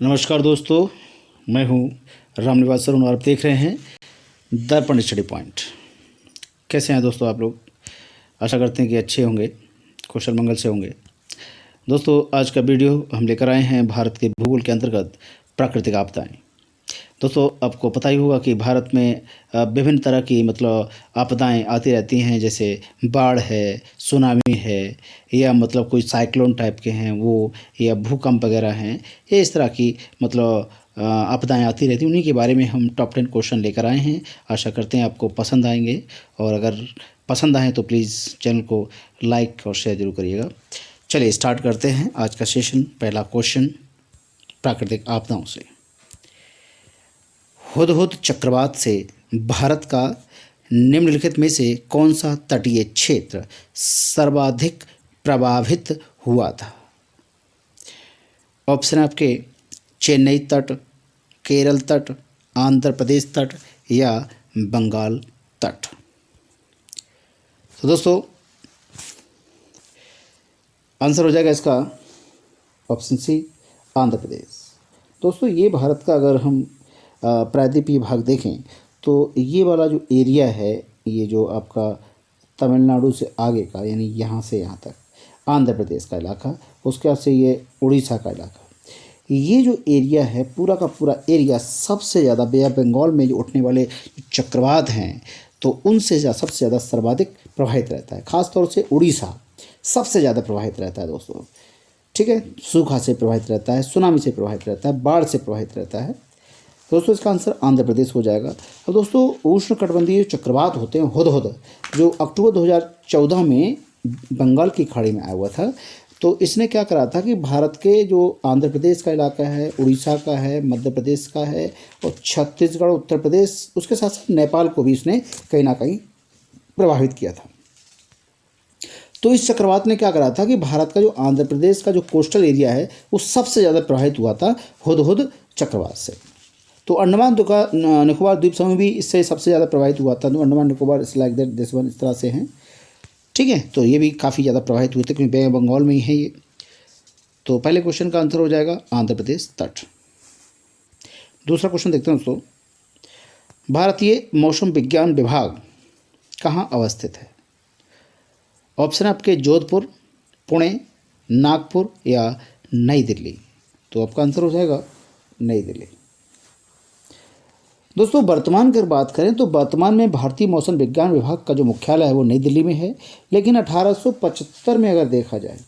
नमस्कार दोस्तों, मैं हूं रामनिवास सर और आप देख रहे हैं दर्पण स्टडी पॉइंट। कैसे हैं दोस्तों आप लोग? आशा करते हैं कि अच्छे होंगे, कुशल मंगल से होंगे। दोस्तों, आज का वीडियो हम लेकर आए हैं भारत के भूगोल के अंतर्गत प्राकृतिक आपदाएं। दोस्तों, आपको पता ही होगा कि भारत में विभिन्न तरह की आपदाएं आती रहती हैं, जैसे बाढ़ है, सुनामी है, या कोई साइक्लोन टाइप के हैं वो, या भूकंप वगैरह हैं। ये इस तरह की आपदाएं आती रहती हैं। उन्हीं के बारे में हम टॉप 10 क्वेश्चन लेकर आए हैं। आशा करते हैं आपको पसंद आएंगे, और अगर पसंद आए तो प्लीज़ चैनल को लाइक और शेयर जरूर करिएगा। चलिए स्टार्ट करते हैं आज का सेशन। पहला क्वेश्चन प्राकृतिक आपदाओं से। हुदहुद चक्रवात से भारत का निम्नलिखित में से कौन सा तटीय क्षेत्र सर्वाधिक प्रभावित हुआ था? ऑप्शन आपके चेन्नई तट, केरल तट, आंध्र प्रदेश तट या बंगाल तट। तो दोस्तों, आंसर हो जाएगा इसका ऑप्शन सी, आंध्र प्रदेश। दोस्तों, ये भारत का अगर हम प्रायद्वीपीय भाग देखें तो ये वाला जो एरिया है, ये जो आपका तमिलनाडु से आगे का, यानी यहाँ से यहाँ तक आंध्र प्रदेश का इलाका, उसके बाद से ये उड़ीसा का इलाका, ये जो एरिया है पूरा का पूरा एरिया सबसे ज़्यादा बे ऑफ बंगाल में जो उठने वाले चक्रवात हैं तो उनसे सबसे ज़्यादा सर्वाधिक प्रभावित रहता है। ख़ास तौर से उड़ीसा सबसे ज़्यादा प्रभावित रहता है दोस्तों। ठीक है, सूखा से प्रभावित रहता है, सुनामी से प्रभावित रहता है, बाढ़ से प्रभावित रहता है। दोस्तों, इसका आंसर आंध्र प्रदेश हो जाएगा। अब दोस्तों, उष्णकटिबंधीय चक्रवात होते हैं हुदहुद, जो अक्टूबर 2014 में बंगाल की खाड़ी में आया हुआ था। तो इसने क्या करा था कि भारत के जो आंध्र प्रदेश का इलाका है, उड़ीसा का है, मध्य प्रदेश का है और छत्तीसगढ़, उत्तर प्रदेश, उसके साथ साथ नेपाल को भी इसने कहीं ना कहीं प्रभावित किया था। तो इस चक्रवात ने क्या करा था कि भारत का जो आंध्र प्रदेश का जो कोस्टल एरिया है वो सबसे ज़्यादा प्रभावित हुआ था हुदहुद चक्रवात से। तो अंडमान निकोबार द्वीप समूह भी इससे सबसे ज़्यादा प्रभावित हुआ था। तो अंडमान निकोबार इस लाइक दैट दिस वन, इस तरह से हैं। ठीक है, तो ये भी काफ़ी ज़्यादा प्रभावित हुए थे क्योंकि बे ऑफ बंगाल में ही है ये। तो पहले क्वेश्चन का आंसर हो जाएगा आंध्र प्रदेश तट। दूसरा क्वेश्चन देखते हैं दोस्तों, भारतीय मौसम विज्ञान विभाग कहाँ अवस्थित है? ऑप्शन आपके जोधपुर, पुणे, नागपुर या नई दिल्ली। तो आपका आंसर हो जाएगा नई दिल्ली। दोस्तों, वर्तमान की अगर बात करें तो वर्तमान में भारतीय मौसम विज्ञान विभाग का जो मुख्यालय है वो नई दिल्ली में है। लेकिन 1875 में अगर देखा जाए,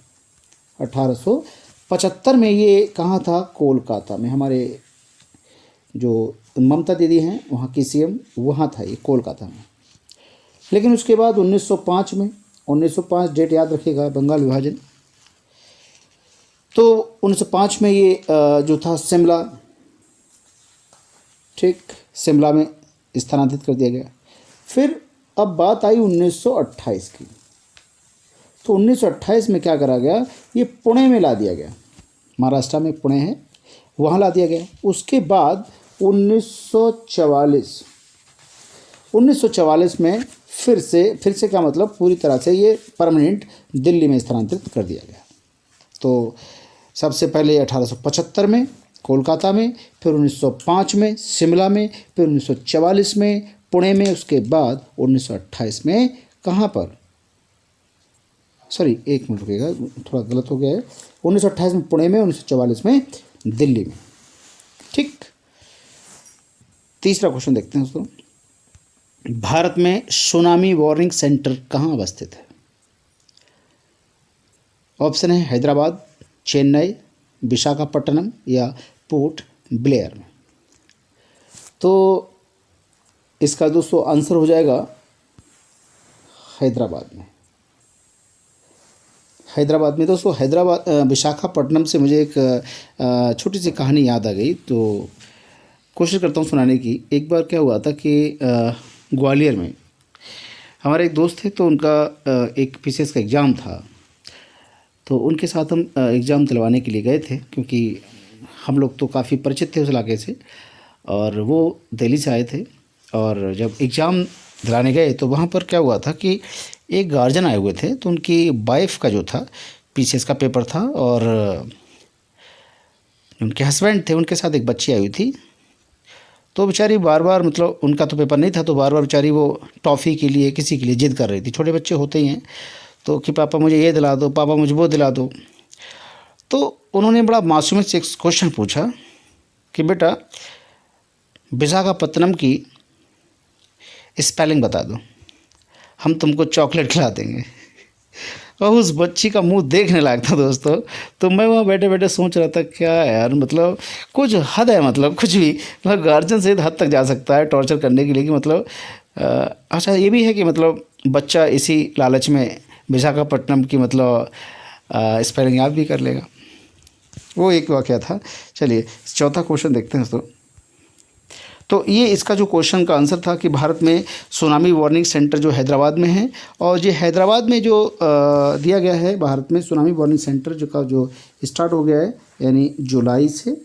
1875 में ये कहाँ था? कोलकाता में। हमारे जो ममता दीदी हैं वहाँ की सीएम वहाँ था ये, कोलकाता में। लेकिन उसके बाद 1905 में, 1905 डेट याद रखिएगा, बंगाल विभाजन। तो 1905 में ये जो था शिमला, ठीक, शिमला में स्थानांतरित कर दिया गया। फिर अब बात आई 1928 की। तो 1928 में क्या करा गया? ये पुणे में ला दिया गया। महाराष्ट्र में पुणे है, वहाँ ला दिया गया। उसके बाद 1944 में फिर से क्या मतलब पूरी तरह से ये परमानेंट दिल्ली में स्थानांतरित कर दिया गया। तो सबसे पहले 1875 में कोलकाता में, फिर 1905 में शिमला में, फिर 1944 में पुणे में, उसके बाद 1928 में कहाँ पर? सॉरी, एक मिनट रुकिएगा, थोड़ा गलत हो गया है। 1928 में पुणे में, 1944 में दिल्ली में। ठीक, तीसरा क्वेश्चन देखते हैं दोस्तों, भारत में सुनामी वार्निंग सेंटर कहाँ अवस्थित है? ऑप्शन है हैदराबाद, चेन्नई, विशाखापट्टनम या पोर्ट ब्लेयर में। तो इसका दोस्तों आंसर हो जाएगा हैदराबाद में। हैदराबाद में दोस्तों, हैदराबाद विशाखापट्टनम से मुझे एक छोटी सी कहानी याद आ गई, तो कोशिश करता हूँ सुनाने की। एक बार क्या हुआ था कि ग्वालियर में हमारे एक दोस्त थे, तो उनका एक पीसीएस का एग्ज़ाम था। तो उनके साथ हम एग्ज़ाम दिलवाने के लिए गए थे, क्योंकि हम लोग तो काफ़ी परिचित थे उस इलाके से, और वो दिल्ली से आए थे। और जब एग्ज़ाम दिलाने गए तो वहाँ पर क्या हुआ था कि एक गार्जियन आए हुए थे। तो उनकी वाइफ का जो था पीसीएस का पेपर था, और उनके हस्बैंड थे, उनके साथ एक बच्ची आई हुई थी। तो बेचारी बार बार मतलब उनका तो पेपर नहीं था, तो बार बार बेचारी वो टॉफ़ी के लिए किसी के लिए ज़िद कर रही थी। छोटे बच्चे होते ही हैं तो कि पापा मुझे ये दिला दो, पापा मुझे वो दिला दो। तो उन्होंने बड़ा मासूमियत से एक क्वेश्चन पूछा कि बेटा विशाखापत्तनम की स्पेलिंग बता दो, हम तुमको चॉकलेट खिला देंगे। और उस बच्ची का मुंह देखने लायक था दोस्तों। तो मैं वहाँ बैठे बैठे सोच रहा था क्या यार, मतलब कुछ हद है, मतलब कुछ भी, मतलब गार्जियन से हद तक जा सकता है टॉर्चर करने के लिए कि मतलब अच्छा ये भी है कि मतलब बच्चा इसी लालच में विशाखापट्टनम की मतलब स्पेलिंग याद भी कर लेगा। वो एक वाक़या था। चलिए चौथा क्वेश्चन देखते हैं दोस्तों। तो ये इसका जो क्वेश्चन का आंसर था कि भारत में सुनामी वार्निंग सेंटर जो हैदराबाद में है, और ये हैदराबाद में जो दिया गया है भारत में सुनामी वार्निंग सेंटर जो स्टार्ट हो गया है यानी जुलाई से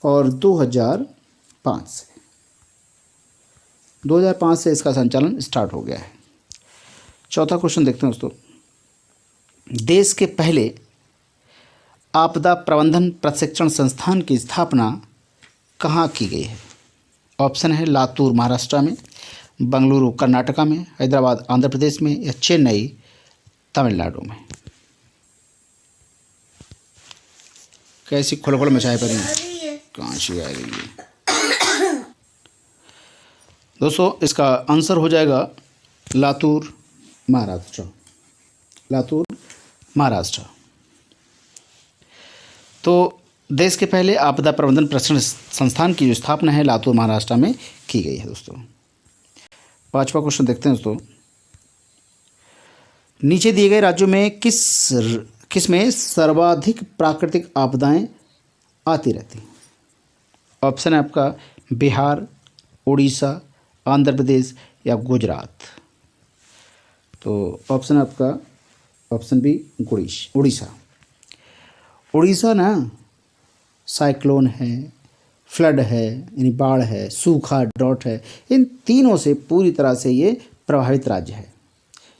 और 2005 से इसका संचालन स्टार्ट हो गया है। चौथा क्वेश्चन देखते हैं दोस्तों। देश के पहले आपदा प्रबंधन प्रशिक्षण संस्थान की स्थापना कहाँ की गई है? ऑप्शन है लातूर महाराष्ट्र में, बेंगलुरु कर्नाटका में, हैदराबाद आंध्र प्रदेश में, या चेन्नई तमिलनाडु में। कैसी खुल मचाए पर कहाँ से आ रही है दोस्तों? इसका आंसर हो जाएगा लातूर महाराष्ट्र। लातूर महाराष्ट्र। तो देश के पहले आपदा प्रबंधन प्रशिक्षण संस्थान की जो स्थापना है लातूर महाराष्ट्र में की गई है दोस्तों। पांचवा क्वेश्चन देखते हैं दोस्तों। नीचे दिए गए राज्यों में किस में सर्वाधिक प्राकृतिक आपदाएं आती रहती? ऑप्शन है आपका बिहार, उड़ीसा, आंध्र प्रदेश या गुजरात। तो ऑप्शन है आपका ऑप्शन बी उड़ीसा। उड़ीसा ना साइक्लोन है, फ्लड है यानी बाढ़ है, सूखा ड्रॉट है, इन तीनों से पूरी तरह से ये प्रभावित राज्य है,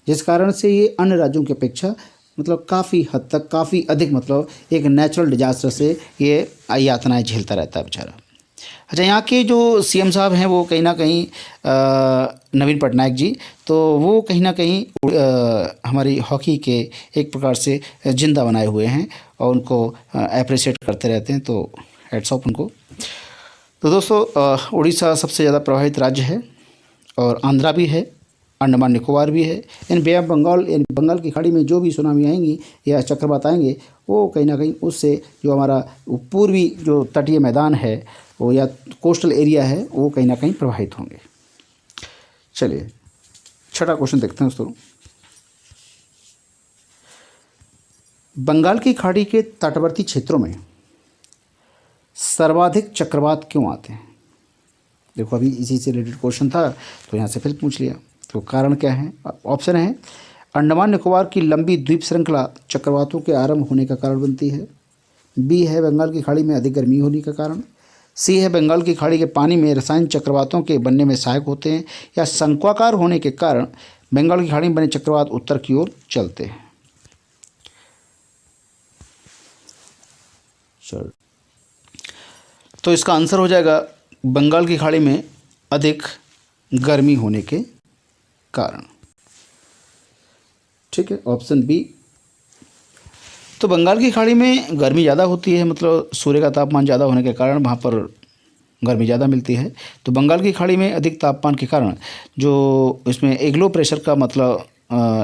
जिस कारण से ये अन्य राज्यों की अपेक्षा मतलब काफ़ी हद तक काफ़ी अधिक मतलब एक नेचुरल डिजास्टर से ये यातनाएं झेलता रहता है बेचारा। अच्छा, यहाँ के जो सीएम साहब हैं वो कहीं ना कहीं नवीन पटनायक जी, तो वो कहीं ना कहीं हमारी हॉकी के एक प्रकार से जिंदा बनाए हुए हैं और उनको अप्रिशिएट करते रहते हैं, तो हेड्स ऑफ उनको। तो दोस्तों उड़ीसा सबसे ज़्यादा प्रभावित राज्य है और आंध्रा भी है, अंडमान निकोबार भी है। इन बे ऑफ बंगाल यानी बंगाल की खाड़ी में जो भी सुनामी आएंगी या चक्रवात आएंगे वो कहीं ना कहीं उससे जो हमारा पूर्वी जो तटीय मैदान है वो या कोस्टल एरिया है वो कहीं ना कहीं प्रभावित होंगे। चलिए छठा क्वेश्चन देखते हैं दोस्तों। बंगाल की खाड़ी के तटवर्ती क्षेत्रों में सर्वाधिक चक्रवात क्यों आते हैं? देखो अभी इसी से रिलेटेड क्वेश्चन था तो यहाँ से फिर पूछ लिया। तो कारण क्या है? ऑप्शन है अंडमान निकोबार की लंबी द्वीप श्रृंखला चक्रवातों के आरंभ होने का कारण बनती है, बी है बंगाल की खाड़ी में अधिक गर्मी होने का कारण, सी है बंगाल की खाड़ी के पानी में रसायन चक्रवातों के बनने में सहायक होते हैं, या शंक्वाकार होने के कारण बंगाल की खाड़ी में बने चक्रवात उत्तर की ओर चलते हैं। चल तो इसका आंसर हो जाएगा बंगाल की खाड़ी में अधिक गर्मी होने के कारण। ठीक है, ऑप्शन बी। तो बंगाल की खाड़ी में गर्मी ज़्यादा होती है, मतलब सूर्य का तापमान ज़्यादा होने के कारण वहाँ पर गर्मी ज़्यादा मिलती है। तो बंगाल की खाड़ी में अधिक तापमान के कारण जो इसमें एक लो प्रेशर का मतलब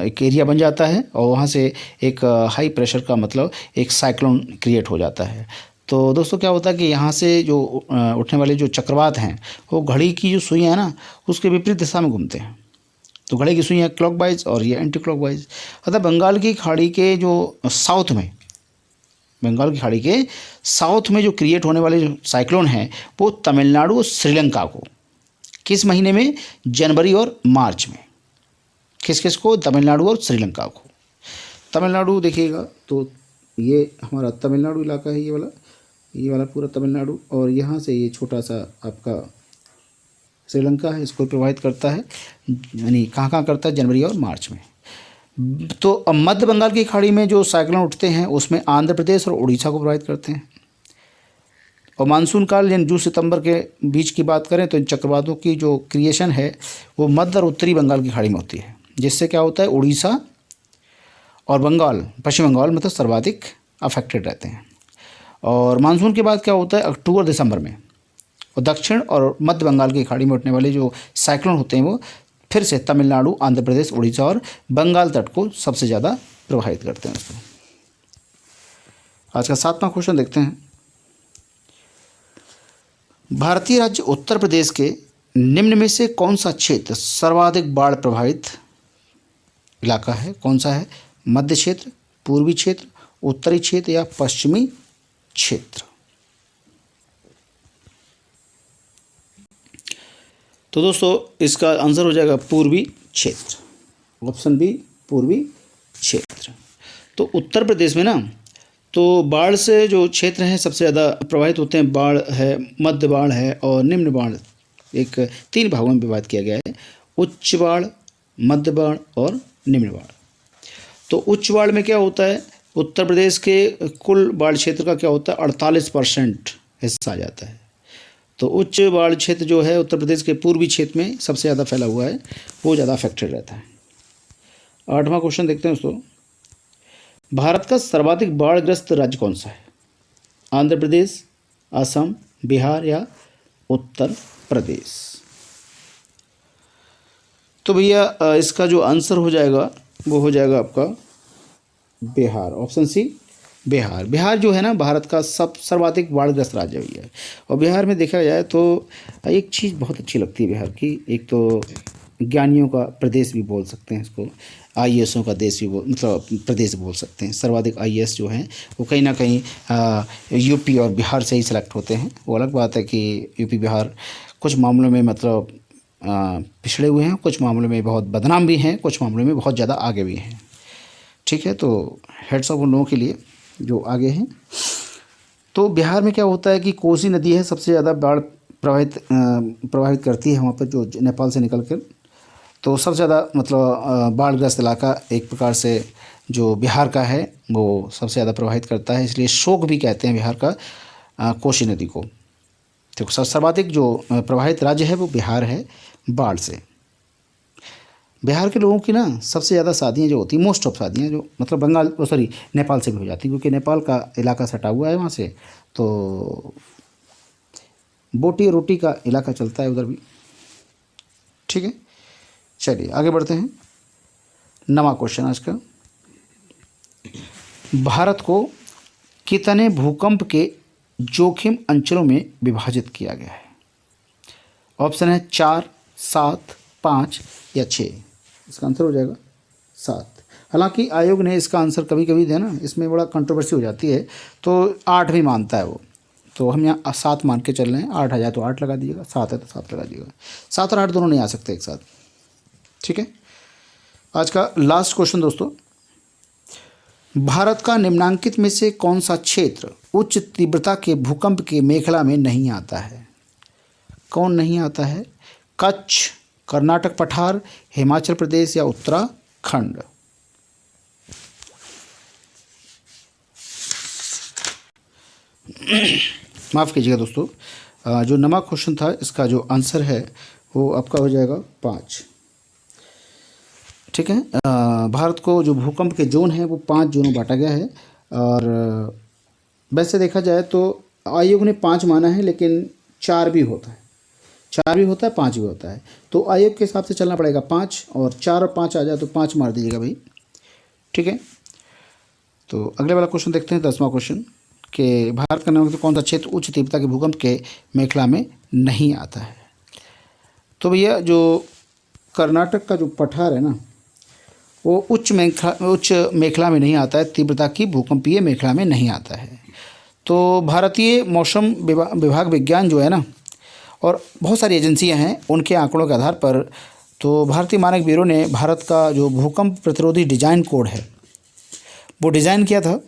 एक एरिया बन जाता है और वहाँ से एक हाई प्रेशर का मतलब एक साइक्लोन क्रिएट हो जाता है। तो दोस्तों क्या होता है कि यहाँ से जो उठने वाले जो चक्रवात हैं वो घड़ी की जो सुइयाँ हैं ना उसके विपरीत दिशा में घूमते हैं। तो घड़ी की सुइयाँ क्लॉकवाइज और ये एंटी क्लॉकवाइज। अतः बंगाल की खाड़ी के जो साउथ में बंगाल की खाड़ी के साउथ में जो क्रिएट होने वाले जो साइक्लोन हैं वो तमिलनाडु और श्रीलंका को किस महीने में? जनवरी और मार्च में। किस किस को? तमिलनाडु और श्रीलंका को। तमिलनाडु देखिएगा तो ये हमारा तमिलनाडु इलाका है, ये वाला पूरा तमिलनाडु, और यहाँ से ये छोटा सा आपका श्रीलंका है, इसको प्रभावित करता है। यानी कहाँ करता है? जनवरी और मार्च में। तो अब मध्य बंगाल की खाड़ी में जो साइक्लोन उठते हैं उसमें आंध्र प्रदेश और उड़ीसा को प्रभावित करते हैं। और मानसून काल यानी जून सितंबर के बीच की बात करें तो इन चक्रवातों की जो क्रिएशन है वो मध्य और उत्तरी बंगाल की खाड़ी में होती है, जिससे क्या होता है उड़ीसा और बंगाल, पश्चिम बंगाल मतलब सर्वाधिक अफेक्टेड रहते हैं। और मानसून के बाद क्या होता है अक्टूबर दिसंबर में, और दक्षिण और मध्य बंगाल की खाड़ी में उठने वाले जो साइक्लोन होते हैं वो फिर से तमिलनाडु, आंध्र प्रदेश, उड़ीसा और बंगाल तट को सबसे ज़्यादा प्रभावित करते हैं उसको। आज का 7वां क्वेश्चन देखते हैं। भारतीय राज्य उत्तर प्रदेश के निम्न में से कौन सा क्षेत्र सर्वाधिक बाढ़ प्रभावित इलाका है? कौन सा है? मध्य क्षेत्र, पूर्वी क्षेत्र, उत्तरी क्षेत्र या पश्चिमी क्षेत्र? तो दोस्तों इसका आंसर हो जाएगा पूर्वी क्षेत्र, ऑप्शन बी पूर्वी क्षेत्र। तो उत्तर प्रदेश में ना तो बाढ़ से जो क्षेत्र हैं सबसे ज़्यादा प्रभावित होते हैं, बाढ़ है, मध्य बाढ़ है और निम्न बाढ़, एक 3 भागों में विभाजित किया गया है, उच्च बाढ़, मध्य बाढ़ और निम्न बाढ़। तो उच्च बाढ़ में क्या होता है, उत्तर प्रदेश के कुल बाढ़ क्षेत्र का क्या होता है 48% हिस्सा आ जाता है। तो उच्च बाढ़ क्षेत्र जो है उत्तर प्रदेश के पूर्वी क्षेत्र में सबसे ज़्यादा फैला हुआ है, वो ज़्यादा अफेक्टेड रहता है। 8वां क्वेश्चन देखते हैं दोस्तों। भारत का सर्वाधिक बाढ़ग्रस्त राज्य कौन सा है? आंध्र प्रदेश, असम, बिहार या उत्तर प्रदेश? तो भैया इसका जो आंसर हो जाएगा वो हो जाएगा आपका बिहार, ऑप्शन सी बिहार। बिहार जो है ना भारत का सर्वाधिक बाढ़ग्रस्त राज्य भी है। और बिहार में देखा जाए तो एक चीज़ बहुत अच्छी लगती है बिहार की, एक तो ज्ञानियों का प्रदेश भी बोल सकते हैं इसको, आईएएसओं का देश भी मतलब प्रदेश बोल सकते हैं। सर्वाधिक आईएएस जो हैं वो कहीं ना कहीं यूपी और बिहार से ही सिलेक्ट होते हैं। वो अलग बात है कि यूपी बिहार कुछ मामलों में मतलब पिछड़े हुए हैं, कुछ मामलों में बहुत बदनाम भी हैं, कुछ मामलों में बहुत ज़्यादा आगे भी हैं। ठीक है, तो हेड्स ऑफ उन लोगों के लिए जो आगे हैं। तो बिहार में क्या होता है कि कोसी नदी है सबसे ज़्यादा बाढ़ प्रभावित करती है वहाँ पर, जो नेपाल से निकल कर। तो सबसे ज़्यादा मतलब बाढ़ग्रस्त इलाका एक प्रकार से जो बिहार का है वो सबसे ज़्यादा प्रभावित करता है, इसलिए शोक भी कहते हैं बिहार का कोसी नदी को। तो सर्वाधिक जो प्रभावित राज्य है वो बिहार है बाढ़ से। बिहार के लोगों की ना सबसे ज़्यादा शादियाँ जो होती हैं, मोस्ट ऑफ शादियाँ जो मतलब बंगाल सॉरी नेपाल से भी हो जाती हैं, क्योंकि नेपाल का इलाका सटा हुआ है वहाँ से, तो बोटी और रोटी का इलाका चलता है उधर भी। ठीक है, चलिए आगे बढ़ते हैं। 9वां क्वेश्चन आज का। भारत को कितने भूकंप के जोखिम अंचलों में विभाजित किया गया है? ऑप्शन है 4, 7, 5 या 6। इसका आंसर हो जाएगा 7। हालांकि आयोग ने इसका आंसर कभी कभी दिया ना, इसमें बड़ा कंट्रोवर्सी हो जाती है, तो 8 भी मानता है वो, तो हम यहाँ 7 मान के चल रहे हैं। 8 आ जाए तो 8 लगा दीजिएगा, 7 है तो 7 लगा दीजिएगा। 7 और 8 दोनों नहीं आ सकते एक साथ। ठीक है, आज का लास्ट क्वेश्चन दोस्तों। भारत का निम्नांकित में से कौन सा क्षेत्र उच्च तीव्रता के भूकंप के मेखला में नहीं आता है? कौन नहीं आता है? कच्छ, कर्नाटक पठार, हिमाचल प्रदेश या उत्तराखंड? माफ़ कीजिएगा दोस्तों, जो 9वां क्वेश्चन था इसका जो आंसर है वो आपका हो जाएगा 5। ठीक है, भारत को जो भूकंप के जोन है वो 5 जोनों बांटा गया है। और वैसे देखा जाए तो आयोग ने 5 माना है, लेकिन 4 भी होता है, 4 भी होता है, 5 भी होता है। तो आयोग के हिसाब से चलना पड़ेगा 5, और 4 और 5 आ जाए तो 5 मार दीजिएगा भाई। ठीक है, तो अगले वाला क्वेश्चन देखते हैं। 10वां क्वेश्चन कि भारत का नाम कौन सा क्षेत्र उच्च तीव्रता के भूकंप के मेखला में नहीं आता है? तो भैया जो कर्नाटक का जो पठार है ना वो उच्च मेखला में नहीं आता है, तीव्रता की भूकंपीय मेखला में नहीं आता है। तो भारतीय मौसम विभाग विज्ञान जो है ना, और बहुत सारी एजेंसियां हैं, उनके आंकड़ों के आधार पर तो भारतीय मानक ब्यूरो ने भारत का जो भूकंप प्रतिरोधी डिजाइन कोड है वो डिज़ाइन किया था,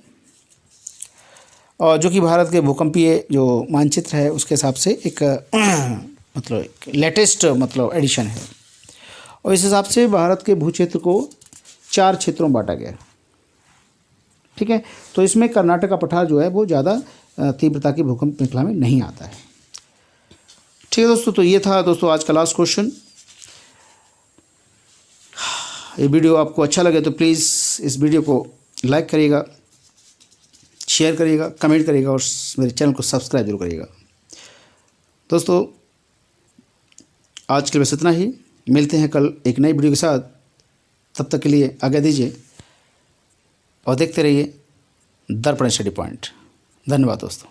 और जो कि भारत के भूकंपीय जो मानचित्र है उसके हिसाब से एक मतलब एक लेटेस्ट मतलब एडिशन है। और इस हिसाब से भारत के भूक्षेत्र को 4 क्षेत्रों में बांटा गया है। ठीक है, तो इसमें कर्नाटक का पठार जो है वो ज़्यादा तीव्रता की भूकंप श्रृंखला में नहीं आता है। ठीक है दोस्तों, तो ये था दोस्तों आज का लास्ट क्वेश्चन। ये वीडियो आपको अच्छा लगे तो प्लीज़ इस वीडियो को लाइक करिएगा, शेयर करिएगा, कमेंट करिएगा और मेरे चैनल को सब्सक्राइब जरूर करिएगा। दोस्तों आज के लिए बस इतना ही, मिलते हैं कल एक नई वीडियो के साथ। तब तक के लिए आज्ञा दीजिए और देखते रहिए दर्पण स्टडी पॉइंट। धन्यवाद दोस्तों।